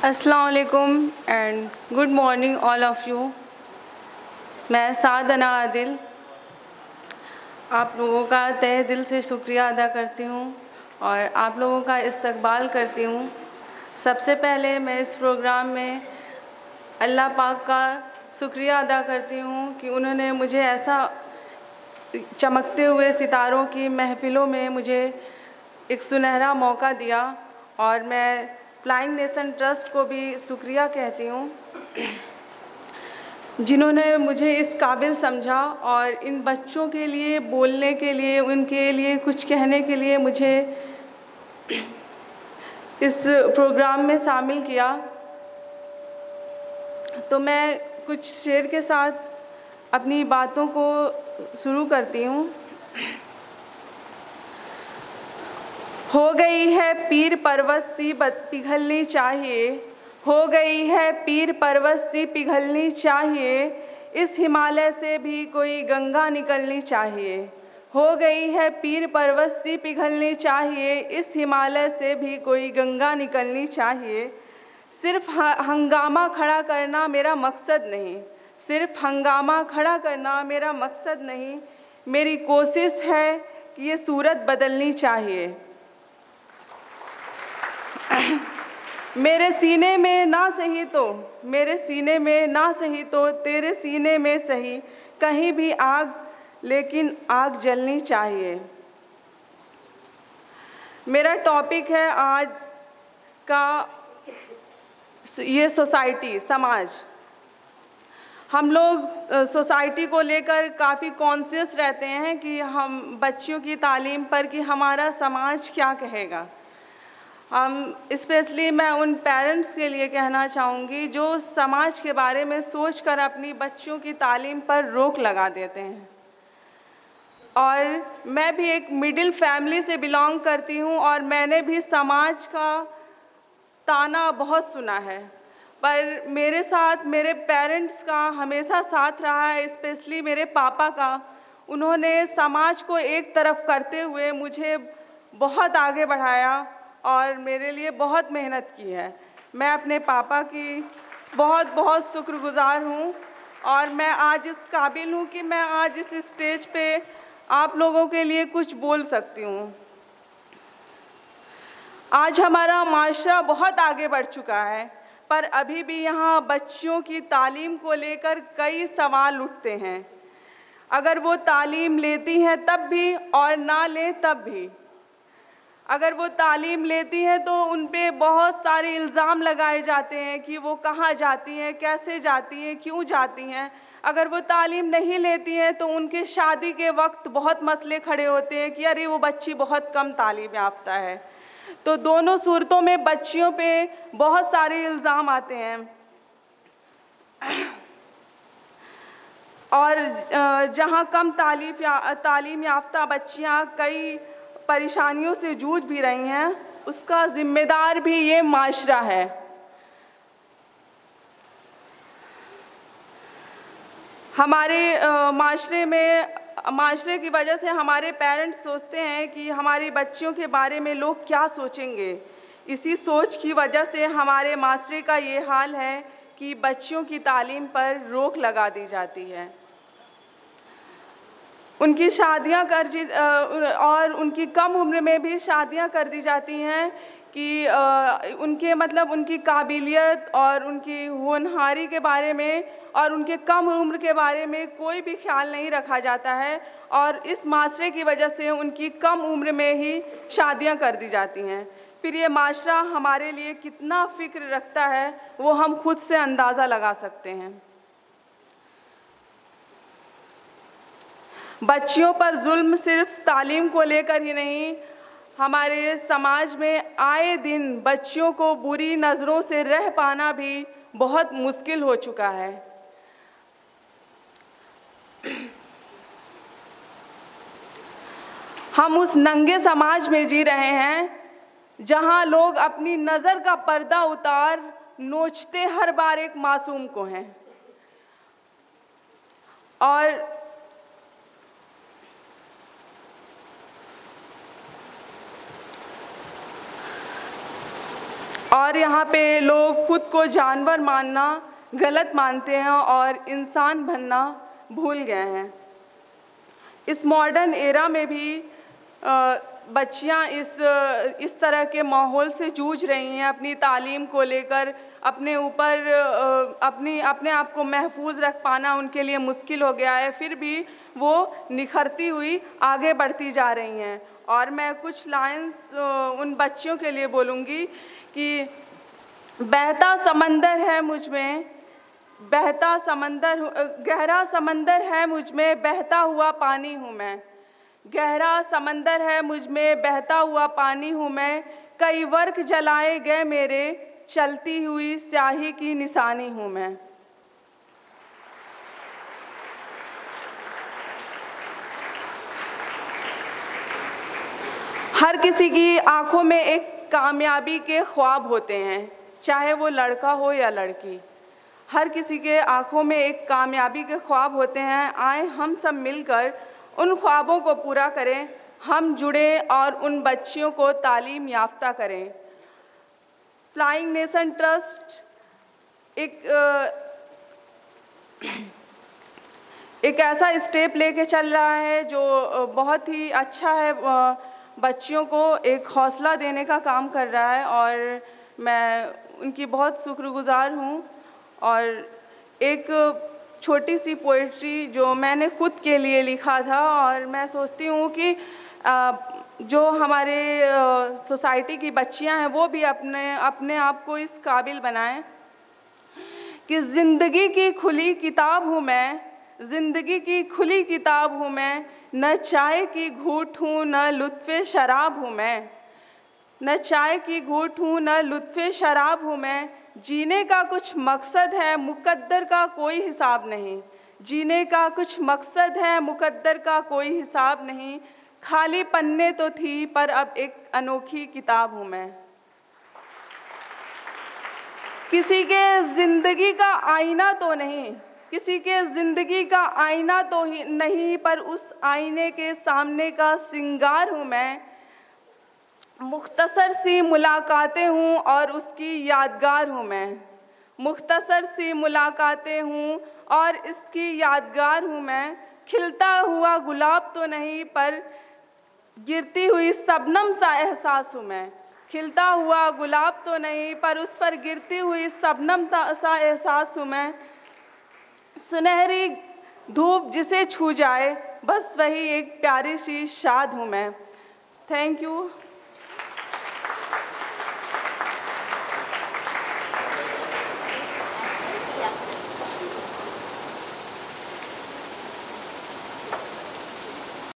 अस्सलाम वालेकुम and good morning all of you. मैं सादना आदिल आप लोगों का तहे दिल से शुक्रिया अदा करती हूँ और आप लोगों का इस्तकबाल करती हूँ। सबसे पहले मैं इस प्रोग्राम में अल्लाह पाक का शुक्रिया अदा करती हूँ कि उन्होंने मुझे ऐसा चमकते हुए सितारों की महफ़िलों में मुझे एक सुनहरा मौका दिया और मैं फ्लाइंग नेशन ट्रस्ट को भी शुक्रिया कहती हूँ जिन्होंने मुझे इस काबिल समझा और इन बच्चों के लिए बोलने के लिए, उनके लिए कुछ कहने के लिए मुझे इस प्रोग्राम में शामिल किया। तो मैं कुछ शेर के साथ अपनी बातों को शुरू करती हूँ। हो गई है पीर पर्वत सी पिघलनी चाहिए, हो गई है पीर पर्वत सी पिघलनी चाहिए, इस हिमालय से भी कोई गंगा निकलनी चाहिए। हो गई है पीर पर्वत सी पिघलनी चाहिए, इस हिमालय से भी कोई गंगा निकलनी चाहिए। सिर्फ हंगामा खड़ा करना मेरा मकसद नहीं, सिर्फ हंगामा खड़ा करना मेरा मकसद नहीं, मेरी कोशिश है कि ये सूरत बदलनी चाहिए। मेरे सीने में ना सही तो, मेरे सीने में ना सही तो तेरे सीने में सही, कहीं भी आग लेकिन आग जलनी चाहिए। मेरा टॉपिक है आज का ये सोसाइटी, समाज। हम लोग सोसाइटी को लेकर काफ़ी कॉन्शियस रहते हैं कि हम बच्चियों की तालीम पर कि हमारा समाज क्या कहेगा। हम स्पेशली मैं उन पेरेंट्स के लिए कहना चाहूँगी जो समाज के बारे में सोचकर अपनी बच्चियों की तालीम पर रोक लगा देते हैं। और मैं भी एक मिडिल फैमिली से बिलोंग करती हूँ और मैंने भी समाज का ताना बहुत सुना है, पर मेरे साथ मेरे पेरेंट्स का हमेशा साथ रहा है, स्पेशली मेरे पापा का। उन्होंने समाज को एक तरफ करते हुए मुझे बहुत आगे बढ़ाया और मेरे लिए बहुत मेहनत की है। मैं अपने पापा की बहुत बहुत शुक्रगुज़ार हूँ और मैं आज इस काबिल हूँ कि मैं आज इस स्टेज पे आप लोगों के लिए कुछ बोल सकती हूँ। आज हमारा माशरा बहुत आगे बढ़ चुका है, पर अभी भी यहाँ बच्चियों की तालीम को लेकर कई सवाल उठते हैं। अगर वो तालीम लेती हैं तब भी और ना लें तब भी। अगर वो तालीम लेती हैं तो उन पे बहुत सारे इल्ज़ाम लगाए जाते हैं कि वो कहाँ जाती हैं, कैसे जाती हैं, क्यों जाती हैं। अगर वो तालीम नहीं लेती हैं तो उनके शादी के वक्त बहुत मसले खड़े होते हैं कि अरे वो बच्ची बहुत कम तालीम याफ्ता है। तो दोनों सूरतों में बच्चियों पे बहुत सारे इल्ज़ाम आते हैं और जहाँ कम तालीम याफ्ता बच्चियाँ कई परेशानियों से जूझ भी रही हैं, उसका ज़िम्मेदार भी ये माशरा है। हमारे माशरे की वजह से हमारे पेरेंट्स सोचते हैं कि हमारी बच्चियों के बारे में लोग क्या सोचेंगे। इसी सोच की वजह से हमारे माशरे का ये हाल है कि बच्चियों की तालीम पर रोक लगा दी जाती है। उनकी शादियां और उनकी कम उम्र में भी शादियां कर दी जाती हैं कि उनकी काबिलियत और उनकी होनहारी के बारे में और उनके कम उम्र के बारे में कोई भी ख्याल नहीं रखा जाता है और इस माशरे की वजह से उनकी कम उम्र में ही शादियां कर दी जाती हैं। फिर ये माशरा हमारे लिए कितना फ़िक्र रखता है वो हम खुद से अंदाज़ा लगा सकते हैं। बच्चियों पर जुल्म सिर्फ तालीम को लेकर ही नहीं, हमारे समाज में आए दिन बच्चियों को बुरी नज़रों से रह पाना भी बहुत मुश्किल हो चुका है। हम उस नंगे समाज में जी रहे हैं जहां लोग अपनी नज़र का पर्दा उतार नोचते हर बार एक मासूम को हैं और और यहाँ पे लोग खुद को जानवर मानना गलत मानते हैं और इंसान बनना भूल गए हैं। इस मॉडर्न एरा में भी बच्चियाँ इस तरह के माहौल से जूझ रही हैं। अपनी तालीम को लेकर अपने ऊपर अपने आप को महफूज रख पाना उनके लिए मुश्किल हो गया है, फिर भी वो निखरती हुई आगे बढ़ती जा रही हैं। और मैं कुछ लाइन्स उन बच्चियों के लिए बोलूँगी कि बहता समंदर है मुझ में, बहता समंदर, गहरा समंदर है मुझ में, बहता हुआ पानी हूँ मैं। गहरा समंदर है मुझ में, बहता हुआ पानी हूँ मैं। कई वर्क जलाए गए मेरे, चलती हुई स्याही की निशानी हूँ मैं। हर किसी की आंखों में एक कामयाबी के ख्वाब होते हैं, चाहे वो लड़का हो या लड़की। हर किसी के आंखों में एक कामयाबी के ख्वाब होते हैं। आए हम सब मिलकर उन ख्वाबों को पूरा करें, हम जुड़े और उन बच्चियों को तालीम याफ्ता करें। फ्लाइंग नेशन ट्रस्ट एक ऐसा स्टेप लेके चल रहा है जो बहुत ही अच्छा है, बच्चियों को एक हौसला देने का काम कर रहा है और मैं उनकी बहुत शुक्रगुजार हूँ। और एक छोटी सी पोइट्री जो मैंने खुद के लिए लिखा था, और मैं सोचती हूँ कि जो हमारे सोसाइटी की बच्चियाँ हैं वो भी अपने आप को इस काबिल बनाएं कि ज़िंदगी की खुली किताब हूँ मैं, ज़िंदगी की खुली किताब हूँ मैं। न चाय की घूंट हूँ न लुत्फ़े शराब हूँ मैं, न चाय की घूंट हूँ न लुत्फ़े शराब हूँ मैं। जीने का कुछ मकसद है, मुकद्दर का कोई हिसाब नहीं। जीने का कुछ मकसद है, मुकद्दर का कोई हिसाब नहीं। खाली पन्ने तो थी पर अब एक अनोखी किताब हूँ मैं। किसी के ज़िंदगी का आईना तो नहीं, किसी के ज़िंदगी का आईना तो ही नहीं, पर उस आईने के सामने का सिंगार हूँ मैं। मुख्तसर सी मुलाकातें हूँ और उसकी यादगार हूँ मैं। मुख्तसर सी मुलाकातें हूँ और इसकी यादगार हूँ मैं। खिलता हुआ गुलाब तो नहीं पर गिरती हुई शबनम सा एहसास हूँ मैं। खिलता हुआ गुलाब तो नहीं पर उस पर गिरती हुई शबनम सा एहसास हूँ मैं। सुनहरी धूप जिसे छू जाए बस वही एक प्यारी सी शाद हूँ मैं। Thank you.